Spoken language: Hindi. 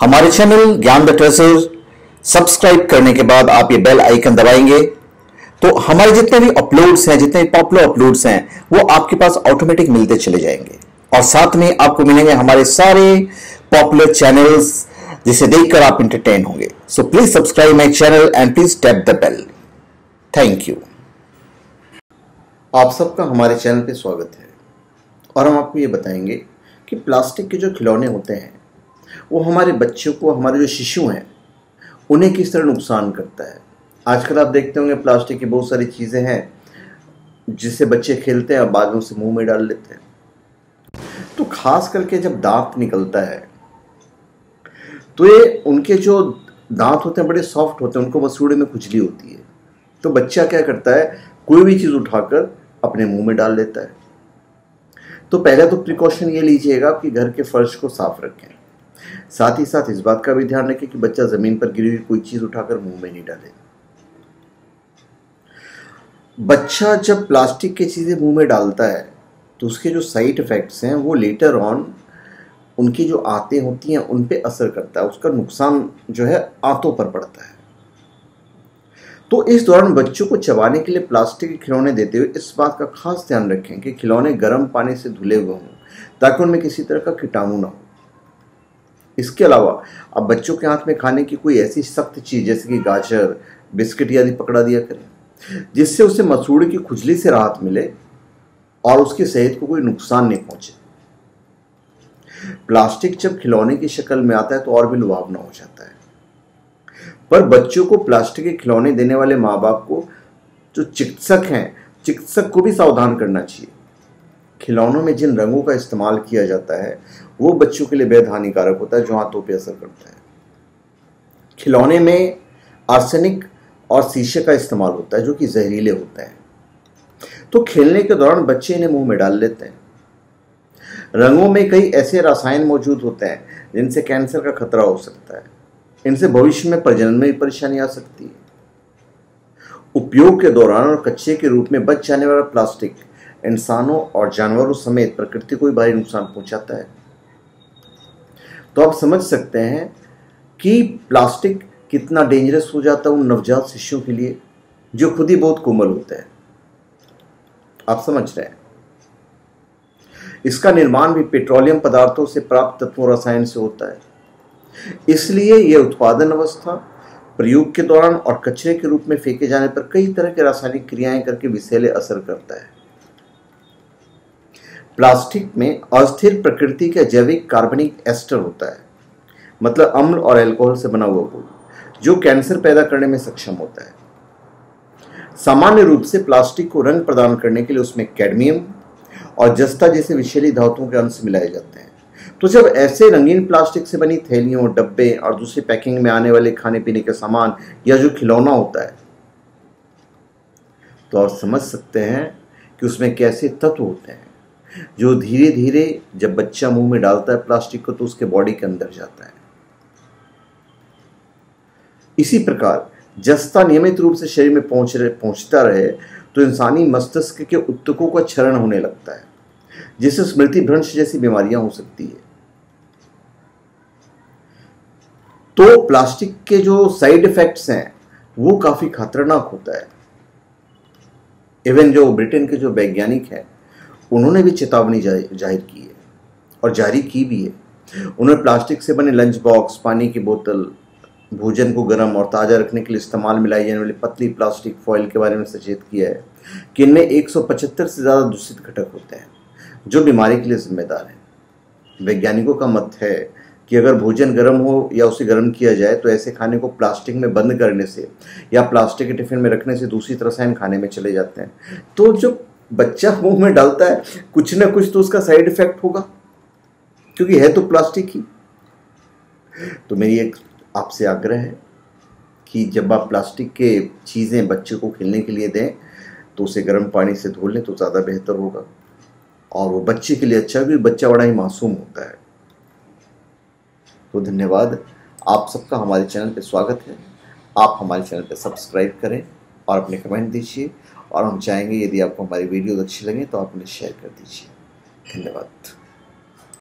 हमारे चैनल ज्ञान द ट्रेजर सब्सक्राइब करने के बाद आप ये बेल आइकन दबाएंगे तो हमारे जितने भी अपलोड्स हैं, जितने भी पॉपुलर अपलोड्स हैं, वो आपके पास ऑटोमेटिक मिलते चले जाएंगे। और साथ में आपको मिलेंगे हमारे सारे पॉपुलर चैनल्स जिसे देखकर आप एंटरटेन होंगे। So please subscribe my channel and please tap the bell. Thank you. आप सबका हमारे चैनल पे स्वागत है और हम आपको ये बताएंगे कि प्लास्टिक के जो खिलौने होते हैं वो हमारे बच्चों को, हमारे जो शिशु हैं, उन्हें किस तरह नुकसान करता है। आजकल आप देखते होंगे प्लास्टिक की बहुत सारी चीज़ें हैं जिससे बच्चे खेलते हैं और बाद में उसे मुंह में डाल लेते हैं। तो खास करके जब दांत निकलता है तो ये उनके जो दांत होते हैं बड़े सॉफ्ट होते हैं, उनको मसूड़े में खुजली होती है। तो बच्चा क्या करता है, कोई भी चीज़ उठाकर अपने मुंह में डाल लेता है। तो पहले तो प्रिकॉशन ये लीजिएगा कि घर के फर्श को साफ रखें। साथ ही साथ इस बात का भी ध्यान रखें कि बच्चा जमीन पर गिरी हुई कोई चीज उठाकर मुंह में नहीं डाले। बच्चा जब प्लास्टिक की चीजें मुंह में डालता है तो उसके जो साइड इफेक्ट्स हैं वो लेटर ऑन उनकी जो आंतें होती हैं उन पे असर करता है, उसका नुकसान जो है आंतों पर पड़ता है। तो इस दौरान बच्चों को चबाने के लिए प्लास्टिक के खिलौने देते हुए इस बात का खास ध्यान रखें कि खिलौने गर्म पानी से धुले हुए हों ताकि उनमें किसी तरह का कीटाणु ना हो। इसके अलावा अब बच्चों के हाथ में खाने की कोई ऐसी सख्त चीज जैसे कि गाजर, बिस्किट आदि पकड़ा दिया करें जिससे उसे मसूड़े की खुजली से राहत मिले और उसकी सेहत को कोई नुकसान नहीं पहुंचे। प्लास्टिक जब खिलौने की शक्ल में आता है तो और भी लुभावना हो जाता है, पर बच्चों को प्लास्टिक के खिलौने देने वाले माँ बाप को, जो चिकित्सक हैं, चिकित्सक को भी सावधान करना चाहिए। खिलौनों में जिन रंगों का इस्तेमाल किया जाता है वो बच्चों के लिए बेहद हानिकारक होता है, जो आंतों पर असर करता है। खिलौने में आर्सेनिक और शीशे का इस्तेमाल होता है जो कि जहरीले होते हैं। तो खेलने के दौरान बच्चे इन्हें मुंह में डाल लेते हैं। रंगों में कई ऐसे रसायन मौजूद होते हैं जिनसे कैंसर का खतरा हो सकता है। इनसे भविष्य में प्रजनन में भी परेशानी आ सकती है। उपयोग के दौरान और कच्चे के रूप में बच जाने वाला प्लास्टिक इंसानों और जानवरों समेत प्रकृति को भी भारी नुकसान पहुंचाता है। तो आप समझ सकते हैं कि प्लास्टिक कितना डेंजरस हो जाता है उन नवजात शिशुओं के लिए जो खुद ही बहुत कोमल होते हैं। आप समझ रहे हैं। इसका निर्माण भी पेट्रोलियम पदार्थों से प्राप्त तत्वों रसायन से होता है, इसलिए यह उत्पादन अवस्था, प्रयोग के दौरान और कचरे के रूप में फेंके जाने पर कई तरह के रासायनिक क्रियाएं करके विषैले असर करता है। प्लास्टिक में अस्थिर प्रकृति का जैविक कार्बनिक एस्टर होता है, मतलब अम्ल और अल्कोहल से बना हुआ घोल, जो कैंसर पैदा करने में सक्षम होता है। सामान्य रूप से प्लास्टिक को रंग प्रदान करने के लिए उसमें कैडमियम और जस्ता जैसे विषैली धातुओं के अंश मिलाए जाते हैं। तो जब ऐसे रंगीन प्लास्टिक से बनी थैलियों, डब्बे और दूसरी पैकिंग में आने वाले खाने पीने के सामान या जो खिलौना होता है, तो आप समझ सकते हैं कि उसमें कैसे तत्व होते हैं जो धीरे धीरे जब बच्चा मुंह में डालता है प्लास्टिक को तो उसके बॉडी के अंदर जाता है। इसी प्रकार जस्ता नियमित रूप से शरीर में पहुंचता रहे तो इंसानी मस्तिष्क के ऊतकों का क्षरण होने लगता है, जिससे स्मृति भ्रंश जैसी बीमारियां हो सकती है। तो प्लास्टिक के जो साइड इफेक्ट्स हैं वो काफी खतरनाक होता है। इवन जो ब्रिटेन के जो वैज्ञानिक हैं उन्होंने भी चेतावनी जाहिर की है और जारी की भी है। उन्होंने प्लास्टिक से बने लंच बॉक्स, पानी की बोतल, भोजन को गर्म और ताज़ा रखने के लिए इस्तेमाल मिलाई जाने वाली पतली प्लास्टिक फॉइल के बारे में सचेत किया है कि इनमें 175 से ज़्यादा दूषित घटक होते हैं जो बीमारी के लिए जिम्मेदार हैं। वैज्ञानिकों का मत है कि अगर भोजन गर्म हो या उसे गर्म किया जाए तो ऐसे खाने को प्लास्टिक में बंद करने से या प्लास्टिक के टिफिन में रखने से दूषित रसायन खाने में चले जाते हैं। तो जो बच्चा मुंह में डालता है कुछ ना कुछ तो उसका साइड इफेक्ट होगा, क्योंकि है तो प्लास्टिक ही। तो मेरी एक आपसे आग्रह है कि जब आप प्लास्टिक के चीज़ें बच्चे को खेलने के लिए दें तो उसे गर्म पानी से धो लें तो ज़्यादा बेहतर होगा और वो बच्चे के लिए अच्छा भी, बच्चा बड़ा ही मासूम होता है। तो धन्यवाद। आप सबका हमारे चैनल पे स्वागत है। आप हमारे चैनल पे सब्सक्राइब करें और अपने कमेंट दीजिए और हम चाहेंगे यदि आपको हमारी वीडियो अच्छी लगे तो आप उन्हें शेयर कर दीजिए। धन्यवाद।